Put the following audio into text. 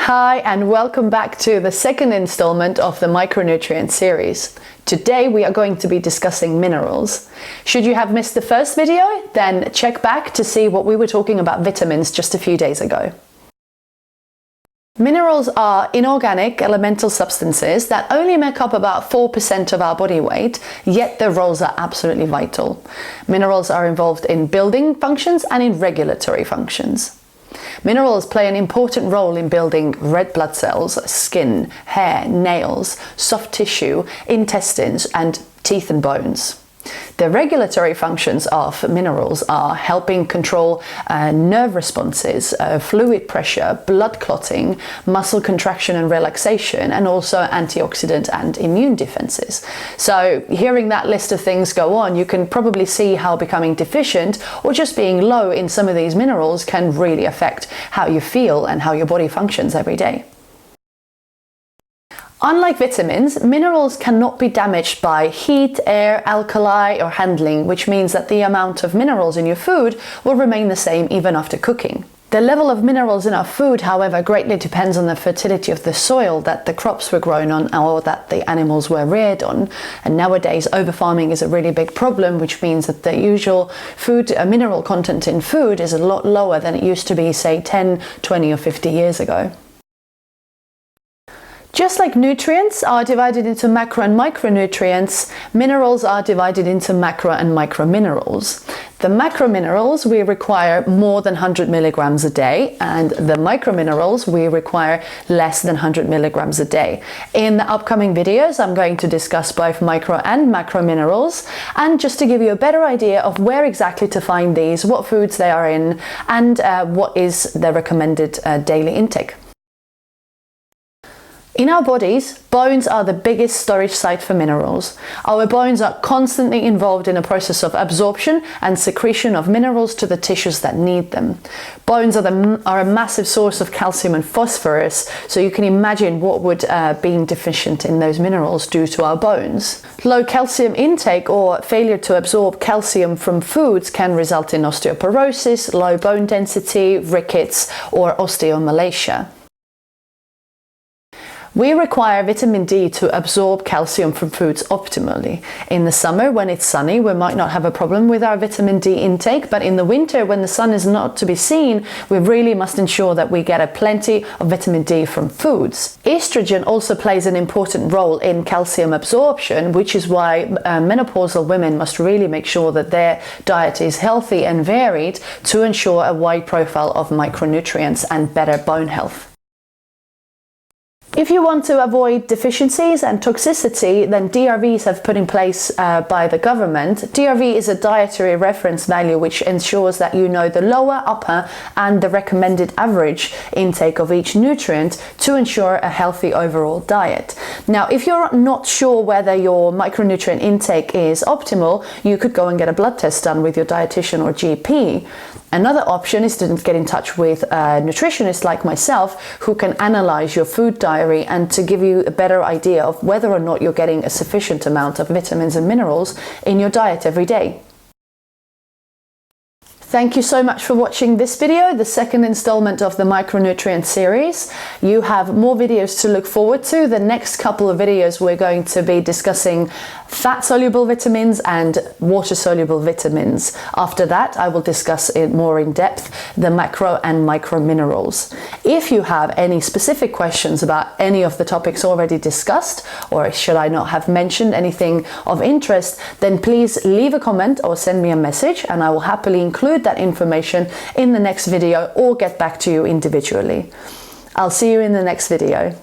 Hi and welcome back to the second installment of the micronutrient series. Today we are going to be discussing minerals. Should you have missed the first video, then check back to see what we were talking about vitamins just a few days ago. Minerals are inorganic elemental substances that only make up about 4% of our body weight, yet their roles are absolutely vital. Minerals are involved in building functions and in regulatory functions. Minerals play an important role in building red blood cells, skin, hair, nails, soft tissue, intestines, and teeth and bones. The regulatory functions of minerals are helping control nerve responses, fluid pressure, blood clotting, muscle contraction and relaxation, and also antioxidant and immune defenses. So hearing that list of things go on, you can probably see how becoming deficient or just being low in some of these minerals can really affect how you feel and how your body functions every day. Unlike vitamins, minerals cannot be damaged by heat, air, alkali, or handling, which means that the amount of minerals in your food will remain the same even after cooking. The level of minerals in our food, however, greatly depends on the fertility of the soil that the crops were grown on or that the animals were reared on. And nowadays, overfarming is a really big problem, which means that the usual food mineral content in food is a lot lower than it used to be, say, 10, 20, or 50 years ago. Just like nutrients are divided into macro and micronutrients, minerals are divided into macro and microminerals. The macrominerals we require more than 100 milligrams a day, and the microminerals we require less than 100 milligrams a day. In the upcoming videos, I'm going to discuss both micro and macrominerals, and just to give you a better idea of where exactly to find these, what foods they are in, and what is the recommended daily intake. In our bodies, bones are the biggest storage site for minerals. Our bones are constantly involved in a process of absorption and secretion of minerals to the tissues that need them. Bones are a massive source of calcium and phosphorus, so you can imagine what would being deficient in those minerals do to our bones. Low calcium intake or failure to absorb calcium from foods can result in osteoporosis, low bone density, rickets, or osteomalacia. We require vitamin D to absorb calcium from foods optimally. In the summer, when it's sunny, we might not have a problem with our vitamin D intake, but in the winter, when the sun is not to be seen, we really must ensure that we get a plenty of vitamin D from foods. Estrogen also plays an important role in calcium absorption, which is why menopausal women must really make sure that their diet is healthy and varied to ensure a wide profile of micronutrients and better bone health. If you want to avoid deficiencies and toxicity, then DRVs have put in place by the government. DRV is a dietary reference value which ensures that you know the lower, upper and the recommended average intake of each nutrient to ensure a healthy overall diet. Now, if you're not sure whether your micronutrient intake is optimal, you could go and get a blood test done with your dietitian or GP. Another option is to get in touch with a nutritionist like myself who can analyze your food diary and to give you a better idea of whether or not you're getting a sufficient amount of vitamins and minerals in your diet every day. Thank you so much for watching this video, the second installment of the micronutrient series. You have more videos to look forward to. The next couple of videos we're going to be discussing fat-soluble vitamins and water-soluble vitamins. After that, I will discuss it more in depth, the macro and micro minerals. If you have any specific questions about any of the topics already discussed, or should I not have mentioned anything of interest, then please leave a comment or send me a message and I will happily include that information in the next video or get back to you individually. I'll see you in the next video.